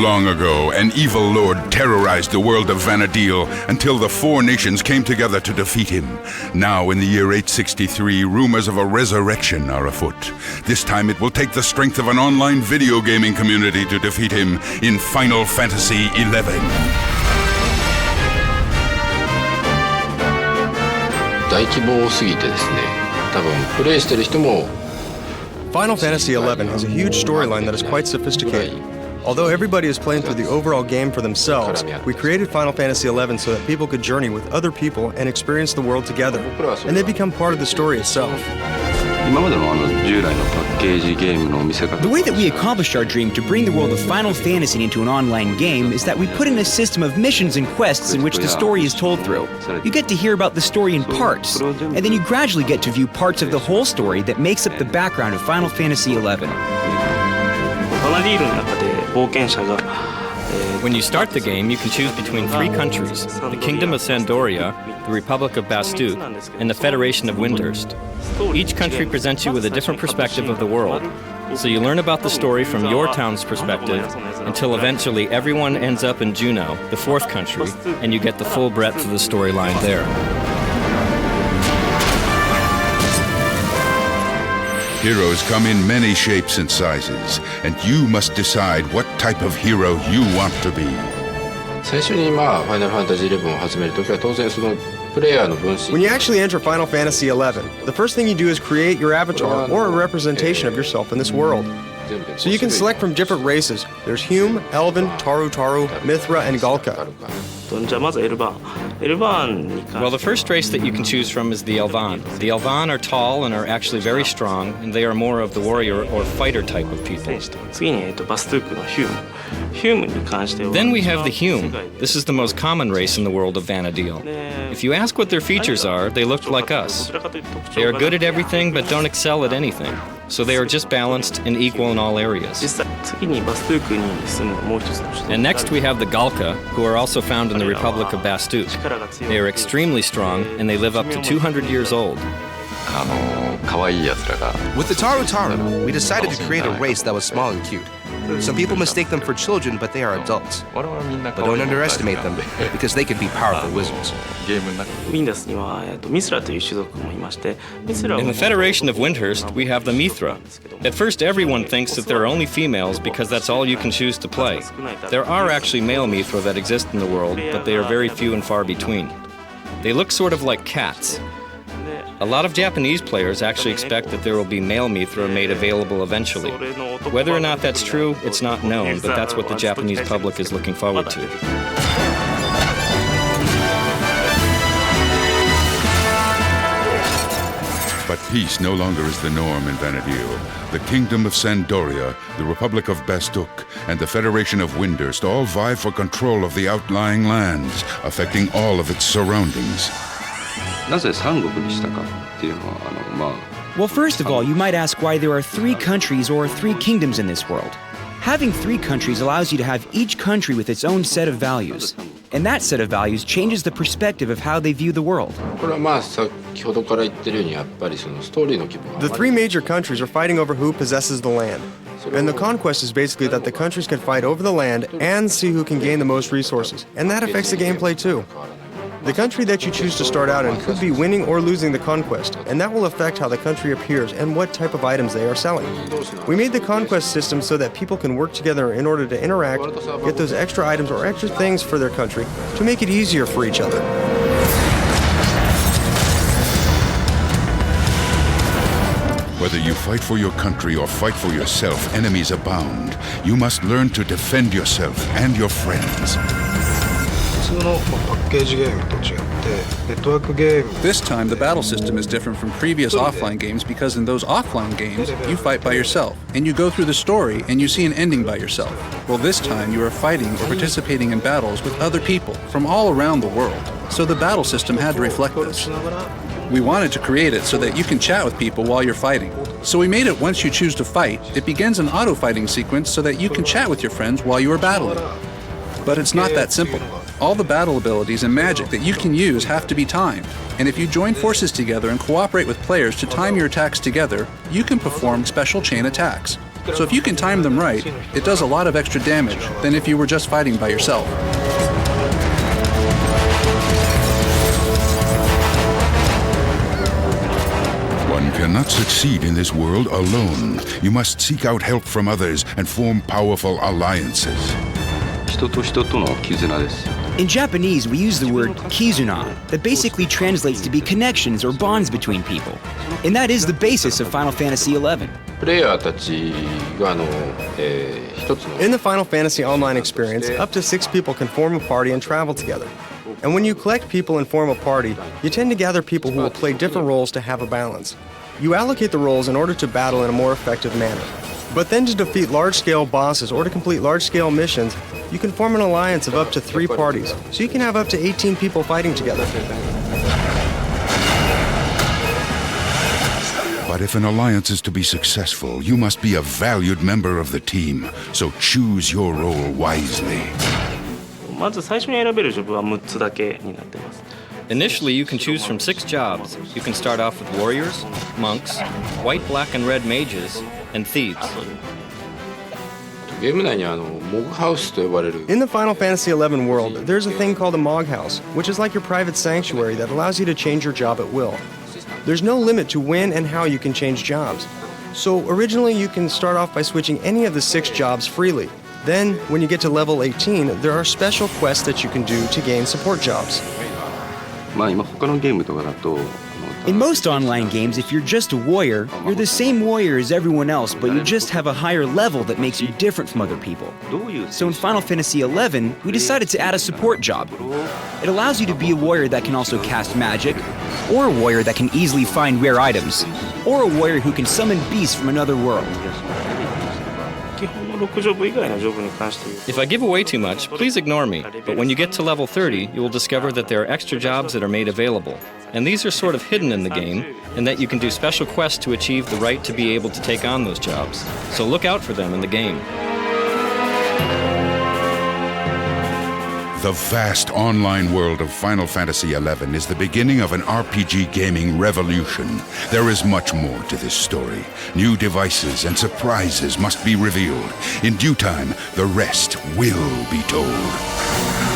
long ago, an evil lord terrorized the world of Vana'diel until the four nations came together to defeat him. Now, in the year 863, rumors of a resurrection are afoot. This time it will take the strength of an online video gaming community to defeat him in Final Fantasy XI. 大規模すぎてですね、多分プレイしてる人も Final Fantasy XI has a huge storyline that is quite sophisticated. Although everybody is playing through the overall game for themselves, we created Final Fantasy XI so that people could journey with other people and experience the world together, and they become part of the story itself. The way that we accomplished our dream to bring the world of Final Fantasy into an online game is that we put in a system of missions and quests in which the story is told through. You get to hear about the story in parts, and then you gradually get to view parts of the whole story that makes up the background of Final Fantasy XI. When you start the game, you can choose between three countries: the Kingdom of Sandoria, the Republic of Bastuk, and the Federation of Windhurst. Each country presents you with a different perspective of the world, so you learn about the story from your town's perspective until eventually everyone ends up in Juneau, the fourth country, and you get the full breadth of the storyline there. Heroes come in many shapes and sizes, and you must decide what type of hero you want to be. 最初にFinal Fantasy XIを始めるときは当然そのプレイヤーの分身 When you actually enter Final Fantasy XI, the first thing you do is create your avatar or a representation of yourself in this world. So you can select from different races. There's Hume, Elven, Taru, Mithra, and Galka. Well, the first race that you can choose from is the Elvan. The Elvan are tall and are actually very strong, and they are more of the warrior or fighter type of people. Then we have the Hume. This is the most common race in the world of Vana'diel. If you ask what their features are, they look like us. They are good at everything but don't excel at anything. So they are just balanced and equal in all areas. And next we have the Galka, who are also found in the Republic of Bastuk. They are extremely strong, and they live up to 200 years old. With the Taru, we decided to create a race that was small and cute. Some people mistake them for children, but they are adults. But don't underestimate them, because they can be powerful wizards. In the Federation of Windhurst, we have the Mithra. At first, everyone thinks that there are only females because that's all you can choose to play. There are actually male Mithra that exist in the world, but they are very few and far between. They look sort of like cats. A lot of Japanese players actually expect that there will be male Mithra made available eventually. Whether or not that's true, it's not known, but that's what the Japanese public is looking forward to. But peace no longer is the norm in Vana'diel. The Kingdom of Sandoria, the Republic of Bastuk, and the Federation of Windhurst all vie for control of the outlying lands, affecting all of its surroundings. Well, first of all, you might ask why there are three countries or three kingdoms in this world. Having three countries allows you to have each country with its own set of values. And that set of values changes the perspective of how they view the world. The three major countries are fighting over who possesses the land. And the conquest is basically that the countries can fight over the land and see who can gain the most resources. And that affects the gameplay too. The country that you choose to start out in could be winning or losing the conquest, and that will affect how the country appears and what type of items they are selling. We made the conquest system so that people can work together in order to interact, get those extra items or extra things for their country, to make it easier for each other. Whether you fight for your country or fight for yourself, enemies abound. You must learn to defend yourself and your friends. This time, the battle system is different from previous offline games because in those offline games, you fight by yourself, and you go through the story and you see an ending by yourself. Well, this time you are fighting or participating in battles with other people from all around the world, so the battle system had to reflect this. We wanted to create it so that you can chat with people while you're fighting. So we made it once you choose to fight, it begins an auto-fighting sequence so that you can chat with your friends while you are battling. But it's not that simple. All the battle abilities and magic that you can use have to be timed, and if you join forces together and cooperate with players to time your attacks together, you can perform special chain attacks. So if you can time them right, it does a lot of extra damage than if you were just fighting by yourself. One cannot succeed in this world alone. You must seek out help from others and form powerful alliances. In Japanese, we use the word kizuna, that basically translates to be connections or bonds between people. And that is the basis of Final Fantasy XI. In the Final Fantasy Online experience, up to 6 people can form a party and travel together. And when you collect people and form a party, you tend to gather people who will play different roles to have a balance. You allocate the roles in order to battle in a more effective manner. But then to defeat large-scale bosses or to complete large-scale missions, you can form an alliance of up to 3 parties, so you can have up to 18 people fighting together. But if an alliance is to be successful, you must be a valued member of the team. So choose your role wisely. Initially, you can choose from 6 jobs. You can start off with warriors, monks, white, black, and red mages, and thieves. In the Final Fantasy XI world, there's a thing called a Mog House, which is like your private sanctuary that allows you to change your job at will. There's no limit to when and how you can change jobs. So originally you can start off by switching any of the 6 jobs freely. Then, when you get to level 18, there are special quests that you can do to gain support jobs. In most online games, if you're just a warrior, you're the same warrior as everyone else, but you just have a higher level that makes you different from other people. So in Final Fantasy XI, we decided to add a support job. It allows you to be a warrior that can also cast magic, or a warrior that can easily find rare items, or a warrior who can summon beasts from another world. If I give away too much, please ignore me, but when you get to level 30, you will discover that there are extra jobs that are made available. And these are sort of hidden in the game, and that you can do special quests to achieve the right to be able to take on those jobs. So look out for them in the game. The vast online world of Final Fantasy XI is the beginning of an RPG gaming revolution. There is much more to this story. New devices and surprises must be revealed. In due time, the rest will be told.